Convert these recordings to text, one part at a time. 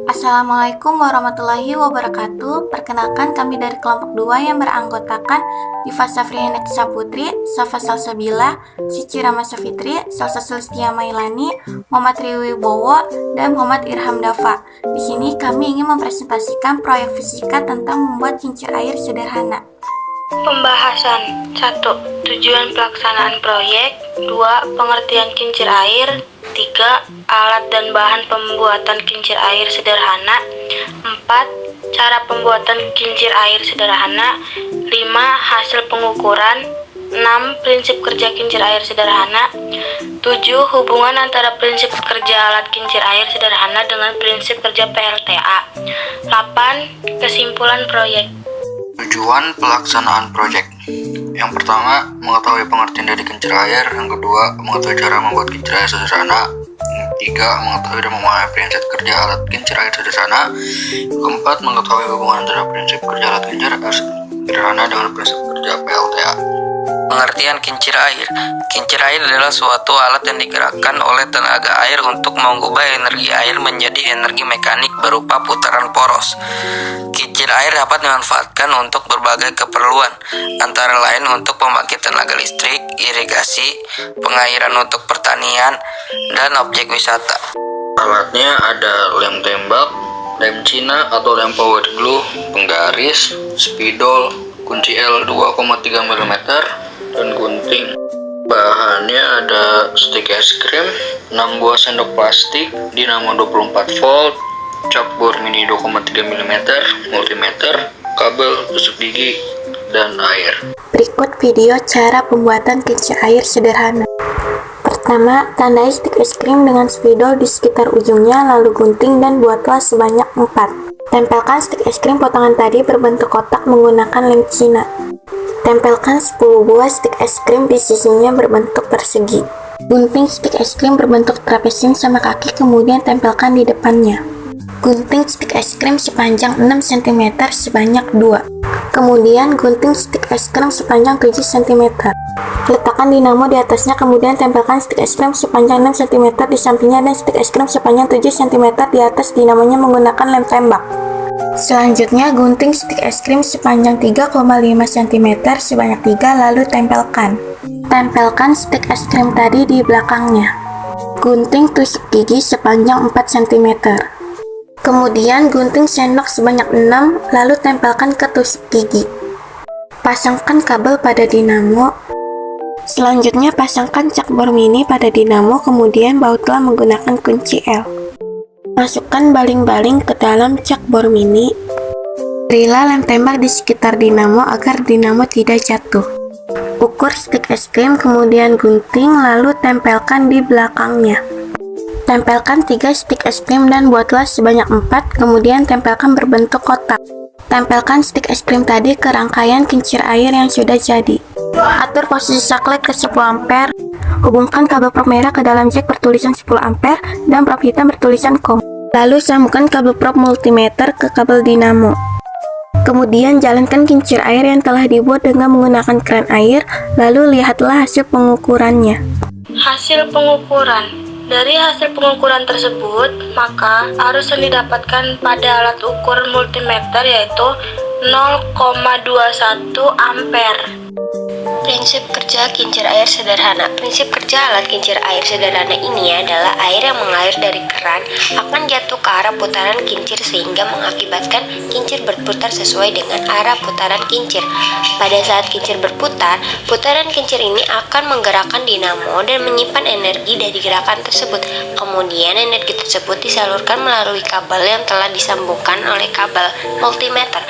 Assalamualaikum warahmatullahi wabarakatuh. Perkenalkan, kami dari kelompok 2 yang beranggotakan Diva Safriana Saputri, Safa Salsabila, Cici Rama Safitri, Salsa Sulistia Mailani, Muhammad Riwibowo, dan Muhammad Irham Dafa. Di sini kami ingin mempresentasikan proyek fisika tentang membuat kincir air sederhana. Pembahasan 1. Tujuan pelaksanaan proyek. 2. Pengertian kincir air. 3. Alat dan bahan pembuatan kincir air sederhana. 4. Cara pembuatan kincir air sederhana. 5. Hasil pengukuran. 6. Prinsip kerja kincir air sederhana. 7. Hubungan antara prinsip kerja alat kincir air sederhana dengan prinsip kerja PLTA. 8. Kesimpulan proyek. Tujuan pelaksanaan proyek. Yang pertama, mengetahui pengertian dari kincir air. Yang kedua, mengetahui cara membuat kincir air sederhana. Yang ketiga, mengetahui dan memahami prinsip kerja alat kincir air sederhana. Yang keempat, mengetahui hubungan antara prinsip kerja alat kincir air sederhana dengan prinsip kerja PLTA. Pengertian kincir air. Kincir air adalah suatu alat yang digerakkan oleh tenaga air untuk mengubah energi air menjadi energi mekanik berupa putaran poros. Kincir air dapat dimanfaatkan untuk berbagai keperluan, antara lain untuk pembangkit tenaga listrik, irigasi, pengairan untuk pertanian, dan objek wisata. Alatnya ada lem tembak, lem Cina atau lem power glue, penggaris, spidol, kunci L 2,3 mm, dan gunting. Bahannya ada stik es krim, 6 buah sendok plastik, dinamo 24 volt, cap bor mini 2,3 mm, multimeter, kabel, tusuk gigi, dan air. Berikut video cara pembuatan kincir air sederhana. Pertama, tandai stik es krim dengan spidol di sekitar ujungnya, lalu gunting dan buatlah sebanyak 4. Tempelkan stik es krim potongan tadi berbentuk kotak menggunakan lem Cina. Tempelkan 10 buah stik es krim di sisinya berbentuk persegi. Gunting stik es krim berbentuk trapezium sama kaki, kemudian tempelkan di depannya. Gunting stik es krim sepanjang 6 cm sebanyak 2. Kemudian gunting stik es krim sepanjang 7 cm. Letakkan dinamo di atasnya, kemudian tempelkan stik es krim sepanjang 6 cm di sampingnya dan stik es krim sepanjang 7 cm di atas dinamonya menggunakan lem tembak. Selanjutnya, gunting stik es krim sepanjang 3,5 cm sebanyak 3, lalu tempelkan. Tempelkan stik es krim tadi di belakangnya. Gunting tusuk gigi sepanjang 4 cm. Kemudian gunting sendok sebanyak 6, lalu tempelkan ke tusuk gigi. Pasangkan kabel pada dinamo. Selanjutnya, pasangkan cak bor mini pada dinamo, kemudian bautlah menggunakan kunci L. Masukkan baling-baling ke dalam cak bor mini. Berilah lem tembak di sekitar dinamo agar dinamo tidak jatuh. Ukur stik es krim, kemudian gunting, lalu tempelkan di belakangnya. Tempelkan 3 stik es krim dan buatlah sebanyak 4, kemudian tempelkan berbentuk kotak. Tempelkan stik es krim tadi ke rangkaian kincir air yang sudah jadi. Atur posisi saklar ke 10 ampere. Hubungkan kabel prop merah ke dalam jack bertulisan 10 ampere dan prop hitam bertulisan COM. Lalu sambungkan kabel prop multimeter ke kabel dinamo. Kemudian jalankan kincir air yang telah dibuat dengan menggunakan keran air, lalu lihatlah hasil pengukurannya. Hasil pengukuran. Dari hasil pengukuran tersebut, maka arus yang didapatkan pada alat ukur multimeter yaitu 0,21 ampere. Prinsip kerja kincir air sederhana. Prinsip kerja alat kincir air sederhana ini adalah air yang mengalir dari keran akan jatuh ke arah putaran kincir sehingga mengakibatkan kincir berputar sesuai dengan arah putaran kincir. Pada saat kincir berputar, putaran kincir ini akan menggerakkan dinamo dan menyimpan energi dari gerakan tersebut. Kemudian energi tersebut disalurkan melalui kabel yang telah disambungkan oleh kabel multimeter.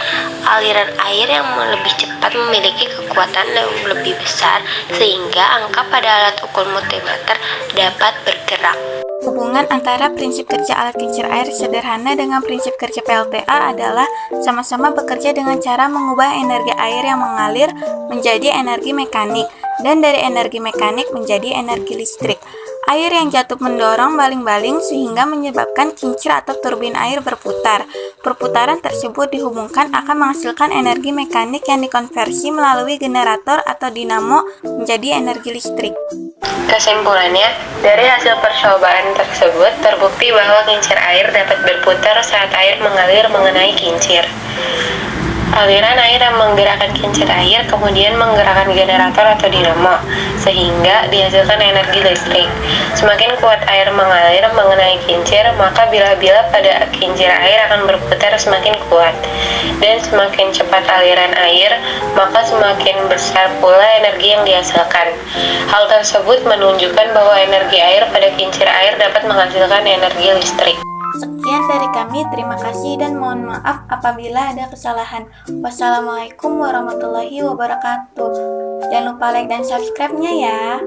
Aliran air yang lebih cepat memiliki kekuatan yang lebih besar sehingga angka pada alat ukur multimeter dapat bergerak. Hubungan antara prinsip kerja alat kincir air sederhana dengan prinsip kerja PLTA adalah sama-sama bekerja dengan cara mengubah energi air yang mengalir menjadi energi mekanik dan dari energi mekanik menjadi energi listrik. Air yang jatuh mendorong baling-baling sehingga menyebabkan kincir atau turbin air berputar. Perputaran tersebut dihubungkan akan menghasilkan energi mekanik yang dikonversi melalui generator atau dinamo menjadi energi listrik. Kesimpulannya, dari hasil percobaan tersebut terbukti bahwa kincir air dapat berputar saat air mengalir mengenai kincir. Aliran air yang menggerakkan kincir air kemudian menggerakkan generator atau dinamo, sehingga dihasilkan energi listrik. Semakin kuat air mengalir mengenai kincir, maka bila-bila pada kincir air akan berputar semakin kuat. Dan semakin cepat aliran air, maka semakin besar pula energi yang dihasilkan. Hal tersebut menunjukkan bahwa energi air pada kincir air dapat menghasilkan energi listrik. Sekian dari kami, terima kasih dan mohon maaf apabila ada kesalahan. Wassalamualaikum warahmatullahi wabarakatuh. Jangan lupa like dan subscribe-nya ya.